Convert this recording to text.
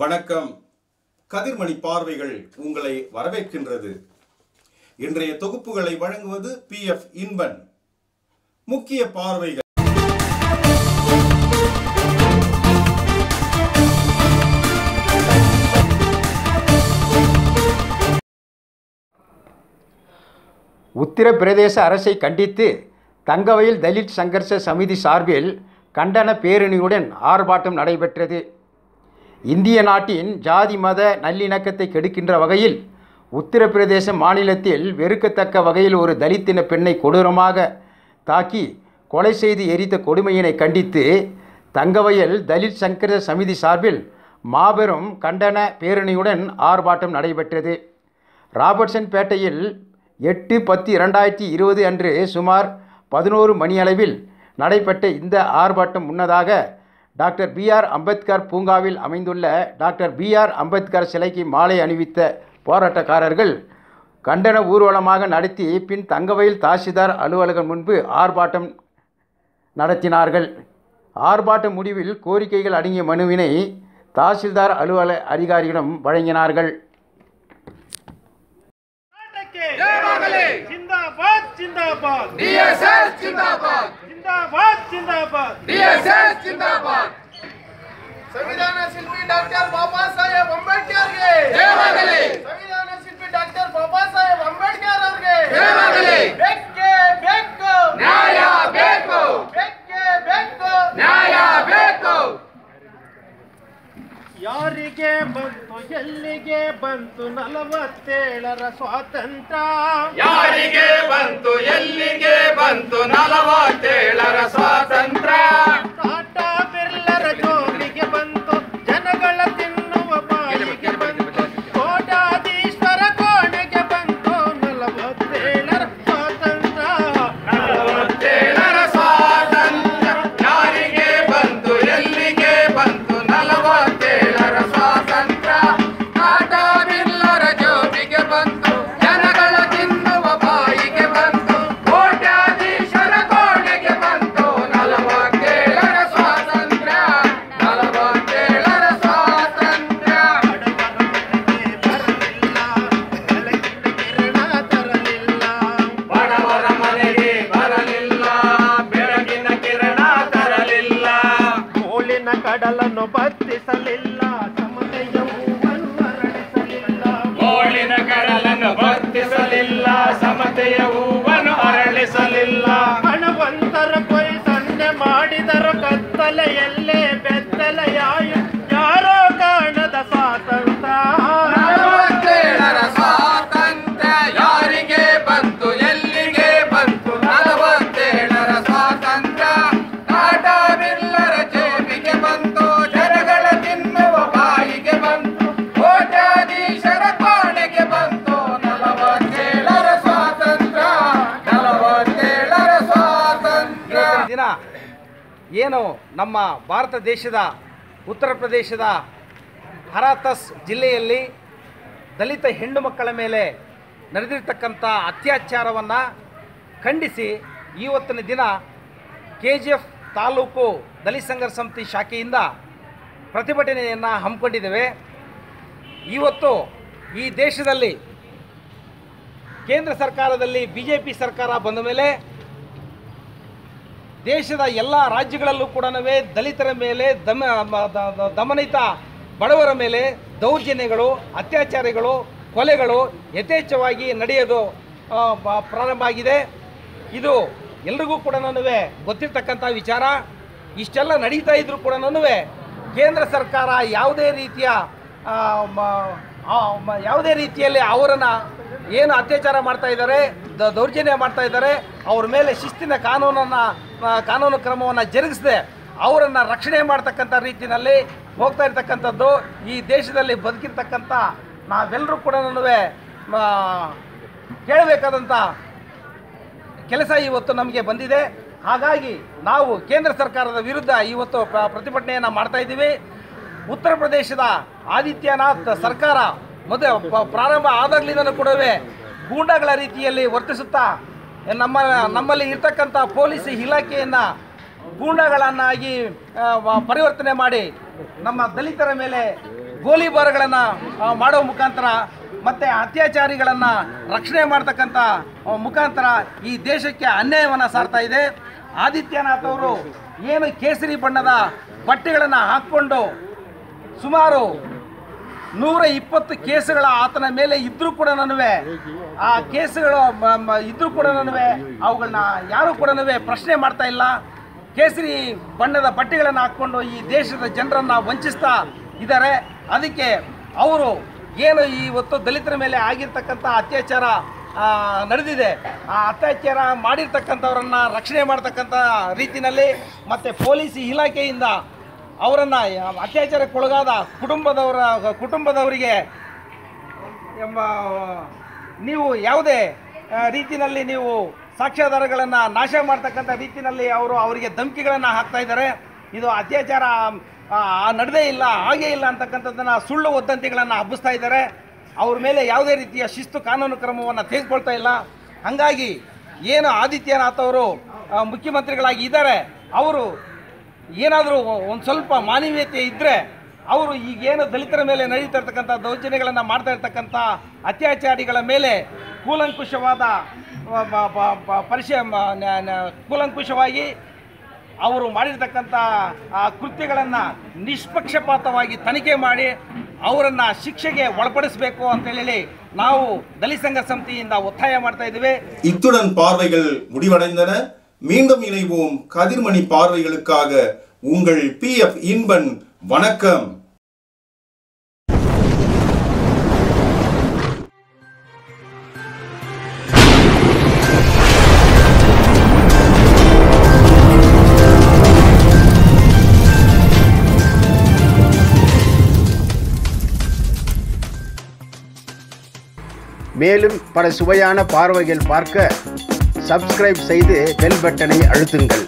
வணக்கம். கதிர்மணி பார்வைகள் உங்களை வரவேற்கின்றது. இன்றைய தொகுப்புகளை வழங்குவது PF இன்பன். முக்கிய பார்வைகள். உத்தரப்பிரதேச அரசை கண்டித்து தங்கவயல் தலித் சங்கர்ஷ சமிதி சார்பில் கண்டன பேரணியுடன் ஆர்ப்பாட்டம் நடைபெற்றது. இந்திய நாட்டின் ஜாதி மத நல்லிணக்கத்தை கெடுக்கின்ற வகையில் உத்தரப்பிரதேச மாநிலத்தில் வெறுக்கத்தக்க வகையில் ஒரு தலித்தின பெண்ணை கொடூரமாக தாக்கி கொலை செய்து எரித்த கொடுமையினை கண்டித்து தங்கவயல் தலித் சங்கர்ஷ சமிதி சார்பில் மாபெரும் கண்டன பேரணியுடன் ஆர்ப்பாட்டம் நடைபெற்றது. ராபர்ட்சன் பேட்டையில் 8/10/2020 அன்று சுமார் 11 மணியளவில் நடைபெற்ற இந்த ஆர்ப்பாட்டம் முன்னதாக டாக்டர் BR அம்பேத்கர் பூங்காவில் அமைந்துள்ள டாக்டர் BR அம்பேத்கர் சிலைக்கு மாலை அணிவித்த போராட்டக்காரர்கள் கண்டன ஊர்வலமாக நடத்தி பின் தங்கவயல் தாசில்தார் அலுவலகம் முன்பு ஆர்ப்பாட்டம் நடத்தினார்கள். ஆர்ப்பாட்ட முடிவில் கோரிக்கைகள் அடங்கிய மனுவினை தாசில்தார் அலுவலக அதிகாரியிடம் வழங்கினார்கள். जिंदाबाद जिंदाबाद DSS जिंदाबाद जिंदाबाद जिंदाबाद DSS जिंदाबाद संविधान शिल्पी डॉक्टर बाबा साहेब अंबेडकर गे जयवागले संविधान शिल्पी डॉक्टर बाबा साहेब अंबेडकर ಅವರಿಗೆ ಜಯವಾಗಲಿ ಬೇಕೇ ಬೇಕು ನ್ಯಾಯ ಬೇಕು ಬೇಕೇ ಬೇಕು ನ್ಯಾಯ ಬೇಕು ಯಾರಿಗೆ ಬಂತು ಎಲ್ಲಿಗೆ ಬಂತು 47ರ ಸ್ವಾತಂತ್ರ್ಯ ಯಾರಿಗೆ ಬಂತು ಎಲ್ಲಿಗೆ ಬಂತು 47ರ ಸ್ವಾತಂತ್ರ್ಯ ಟಾಟಾ ಬಿರ್ಲರ ಜೋಬಿಗೆ ಬಂತು ಜನಗಳ ತಿನ್ನುವ ಬಾಯಿಗೆ ಬಂತು ಕೋಟ್ಯಾಧೀಶ್ವರ ಕೋಣೆಗೆ ಬಂತು 47ರ ಸ್ವಾತಂತ್ರ್ಯ 47ರ ಸ್ವಾತಂತ್ರ್ಯ ಯಾರಿಗೆ ಬಂತು ಎಲ್ಲಿಗೆ ಬಂತು 47ರ ಸ್ವಾತಂತ್ರ್ಯ ಟಾಟಾ ಬಿರ್ಲರ ಜೋಬಿಗೆ ಬಂತು ಜನಗಳ ತಿನ್ನುವ ಬಾಯಿಗೆ ಬಂತು ಕೋಟ್ಯಾಧೀಶರ ಕೋಣೆಗೆ ಬಂತು 47ರ ಸ್ವಾತಂತ್ರ್ಯ 47ರ ಸ್ವಾತಂತ್ರ್ಯ ಬಡವರ ಮನೆಗೆ ಬರಲಿಲ್ಲ ಬೆಳಗಿನ ಕಿರಣ ತರಲಿಲ್ಲ ಮೂಲಿನ ಕಡಲನ್ನು ಬತ್ತಿಸಲಿಲ್ಲ ಸಮತೆಯ ಹೂವನ್ನು ಅರಳಿಸಲಿಲ್ಲ ಮೂಲಿನ ಕಡಲನ್ನು ಬತ್ತಿಸಲಿಲ್ಲ ಸಮತೆಯ ಹೂವನ್ನು ಅರಳಿಸಲಿಲ್ಲ ಹಣವಂತರ ಕೊಯ್ ಸೊನ್ನೆ ಮಾಡಿದರು ಕತ್ತಲೆಯಲ್ಲೇ ಬೆತ್ತಲೆಯಾಯು ಯಾರೋ ಕಾಣದ ಸ್ವಾತಂತ್ರ್ಯ 47ರ ಸ್ವಾತಂತ್ರ್ಯ ಯಾರಿಗೆ ಬಂತು ಎಲ್ಲಿಗೆ ಬಂತು 47ರ ಸ್ವಾತಂತ್ರ್ಯ ಟಾಟಾ ಬಿರ್ಲರ ಜೇಬಿಗೆ ಬಂತು ಜನಗಳ ತಿನ್ನುವ ಬಾಯಿಗೆ ಬಂತು ಕೋಟ್ಯಾಧೀಶರ ಕೋಣೆಗೆ ಬಂತು 47ರ ಸ್ವಾತಂತ್ರ್ಯ 47ರ ಸ್ವಾತಂತ್ರ್ಯ ದಿನ ಏನು ನಮ್ಮ ಭಾರತ ದೇಶದ ಉತ್ತರ ಪ್ರದೇಶದ ಹರಾತಸ್ ಜಿಲ್ಲೆಯಲ್ಲಿ ದಲಿತ ಹೆಣ್ಣು ಮಕ್ಕಳ ಮೇಲೆ ನಡೆದಿರ್ತಕ್ಕಂಥ ಅತ್ಯಾಚಾರವನ್ನು ಖಂಡಿಸಿ ಇವತ್ತಿನ ದಿನ KGF ತಾಲೂಕು ದಲಿತ ಸಂಘರ್ಷ ಸಮಿತಿ ಶಾಖೆಯಿಂದ ಪ್ರತಿಭಟನೆಯನ್ನು ಹಮ್ಮಿಕೊಂಡಿದ್ದೇವೆ. ಇವತ್ತು ಈ ದೇಶದಲ್ಲಿ ಕೇಂದ್ರ ಸರ್ಕಾರದಲ್ಲಿ BJP ಸರ್ಕಾರ ಬಂದ ಮೇಲೆ ದೇಶದ ಎಲ್ಲ ರಾಜ್ಯಗಳಲ್ಲೂ ಕೂಡ ದಲಿತರ ಮೇಲೆ ದಮನಿತ ಬಡವರ ಮೇಲೆ ದೌರ್ಜನ್ಯಗಳು ಅತ್ಯಾಚಾರಗಳು ಕೊಲೆಗಳು ಯಥೇಚ್ಛವಾಗಿ ನಡೆಯೋದು ಪ್ರಾರಂಭ ಆಗಿದೆ. ಇದು ಎಲ್ರಿಗೂ ಕೂಡ ಗೊತ್ತಿರ್ತಕ್ಕಂಥ ವಿಚಾರ. ಇಷ್ಟೆಲ್ಲ ನಡೀತಾ ಇದ್ರೂ ಕೂಡ ಕೇಂದ್ರ ಸರ್ಕಾರ ಯಾವುದೇ ರೀತಿಯಲ್ಲಿ ಅವರನ್ನು ಏನು ಅತ್ಯಾಚಾರ ಮಾಡ್ತಾ ಇದ್ದಾರೆ ದೌರ್ಜನ್ಯ ಮಾಡ್ತಾ ಇದ್ದಾರೆ ಅವ್ರ ಮೇಲೆ ಶಿಸ್ತಿನ ಕಾನೂನು ಕ್ರಮವನ್ನು ಜರುಗಿಸದೆ ಅವರನ್ನು ರಕ್ಷಣೆ ಮಾಡ್ತಕ್ಕಂಥ ರೀತಿಯಲ್ಲಿ ಹೋಗ್ತಾ ಇರ್ತಕ್ಕಂಥದ್ದು ಈ ದೇಶದಲ್ಲಿ ಬದುಕಿರ್ತಕ್ಕಂಥ ನಾವೆಲ್ಲರೂ ಕೂಡ ಕೇಳಬೇಕಾದಂಥ ಕೆಲಸ ಇವತ್ತು ನಮಗೆ ಬಂದಿದೆ. ಹಾಗಾಗಿ ನಾವು ಕೇಂದ್ರ ಸರ್ಕಾರದ ವಿರುದ್ಧ ಇವತ್ತು ಪ್ರತಿಭಟನೆಯನ್ನು ಮಾಡ್ತಾ ಇದ್ದೀವಿ. ಉತ್ತರ ಪ್ರದೇಶದ ಆದಿತ್ಯನಾಥ್ ಸರ್ಕಾರ ಪ್ರಾರಂಭ ಆದಾಗಲಿಂದಲೂ ಕೂಡ ಗೂಂಡಾಗಳ ರೀತಿಯಲ್ಲಿ ವರ್ತಿಸುತ್ತಾ ನಮ್ಮಲ್ಲಿ ಇರ್ತಕ್ಕಂಥ ಪೊಲೀಸ್ ಇಲಾಖೆಯನ್ನು ಗೂಂಡಾಗಳನ್ನಾಗಿ ಪರಿವರ್ತನೆ ಮಾಡಿ ನಮ್ಮ ದಲಿತರ ಮೇಲೆ ಗೋಲಿಬಾರ್ಗಳನ್ನು ಮಾಡೋ ಮುಖಾಂತರ ಮತ್ತು ಅತ್ಯಾಚಾರಿಗಳನ್ನು ರಕ್ಷಣೆ ಮಾಡ್ತಕ್ಕಂಥ ಮುಖಾಂತರ ಈ ದೇಶಕ್ಕೆ ಅನ್ಯಾಯವನ್ನು ಸಾರ್ತಾ ಇದೆ. ಆದಿತ್ಯನಾಥ್ ಅವರು ಏನು ಕೇಸರಿ ಬಣ್ಣದ ಬಟ್ಟೆಗಳನ್ನು ಹಾಕ್ಕೊಂಡು ಸುಮಾರು 120 ಕೇಸುಗಳ ಆತನ ಮೇಲೆ ಇದ್ರೂ ಕೂಡ ಆ ಕೇಸುಗಳು ಇದ್ರೂ ಕೂಡ ಅವುಗಳನ್ನ ಯಾರೂ ಕೂಡ ಪ್ರಶ್ನೆ ಮಾಡ್ತಾ ಇಲ್ಲ. ಕೇಸರಿ ಬಣ್ಣದ ಬಟ್ಟೆಗಳನ್ನು ಹಾಕ್ಕೊಂಡು ಈ ದೇಶದ ಜನರನ್ನು ವಂಚಿಸ್ತಾ ಇದ್ದಾರೆ. ಅದಕ್ಕೆ ಅವರು ಏನು ಇವತ್ತು ದಲಿತರ ಮೇಲೆ ಆಗಿರ್ತಕ್ಕಂಥ ಅತ್ಯಾಚಾರ ನಡೆದಿದೆ, ಆ ಅತ್ಯಾಚಾರ ಮಾಡಿರ್ತಕ್ಕಂಥವ್ರನ್ನು ರಕ್ಷಣೆ ಮಾಡ್ತಕ್ಕಂಥ ರೀತಿಯಲ್ಲಿ ಮತ್ತು ಪೊಲೀಸ್ ಇಲಾಖೆಯಿಂದ ಅವರನ್ನು ಅತ್ಯಾಚಾರಕ್ಕೊಳಗಾದ ಕುಟುಂಬದವರಿಗೆ ನೀವು ಯಾವುದೇ ರೀತಿಯಲ್ಲಿ ನೀವು ಸಾಕ್ಷ್ಯಾಧಾರಗಳನ್ನು ನಾಶ ಮಾಡ್ತಕ್ಕಂಥ ರೀತಿಯಲ್ಲಿ ಅವರಿಗೆ ಧಮಕಿಗಳನ್ನು ಹಾಕ್ತಾ ಇದ್ದಾರೆ. ಇದು ಅತ್ಯಾಚಾರ ನಡೆದೇ ಇಲ್ಲ, ಹಾಗೇ ಇಲ್ಲ ಅಂತಕ್ಕಂಥದ್ದನ್ನು ಸುಳ್ಳು ವದಂತಿಗಳನ್ನು ಹಬ್ಬಿಸ್ತಾ ಇದ್ದಾರೆ. ಅವ್ರ ಮೇಲೆ ಯಾವುದೇ ರೀತಿಯ ಶಿಸ್ತು ಕಾನೂನು ಕ್ರಮವನ್ನು ತೆಗೆದುಕೊಳ್ತಾ ಇಲ್ಲ. ಹಾಗಾಗಿ ಏನು ಆದಿತ್ಯನಾಥ್ ಅವರು ಮುಖ್ಯಮಂತ್ರಿಗಳಾಗಿ ಇದ್ದಾರೆ, ಅವರು ಏನಾದರೂ ಒಂದು ಸ್ವಲ್ಪ ಮಾನವೀಯತೆ ಇದ್ದರೆ ಅವರು ಈಗೇನು ದಲಿತರ ಮೇಲೆ ನಡೀತಾ ಇರ್ತಕ್ಕಂಥ ದೌರ್ಜನ್ಯಗಳನ್ನು ಮಾಡ್ತಾ ಇರ್ತಕ್ಕಂಥ ಅತ್ಯಾಚಾರಿಗಳ ಮೇಲೆ ಕೂಲಂಕುಷವಾಗಿ ಅವರು ಮಾಡಿರ್ತಕ್ಕಂಥ ಕೃತ್ಯಗಳನ್ನು ನಿಷ್ಪಕ್ಷಪಾತವಾಗಿ ತನಿಖೆ ಮಾಡಿ ಅವರನ್ನು ಶಿಕ್ಷೆಗೆ ಒಳಪಡಿಸಬೇಕು ಅಂತೇಳಿ ನಾವು ದಲಿತ ಸಂಘ ಸಮಿತಿಯಿಂದ ಒತ್ತಾಯ ಮಾಡ್ತಾ ಇದ್ದೀವಿ. இத்துடன் பார்வைகள் முடிவடைந்தன. மீண்டும் இணைவோம். கதிர்மணி பார்வைகளுக்காக உங்கள் PF இன்பன். வணக்கம். மேலும் பல சுவையான பார்வைகள் பார்க்க சப்ஸ்கிரைப் செய்து பெல் பட்டனை அழுத்துங்கள்.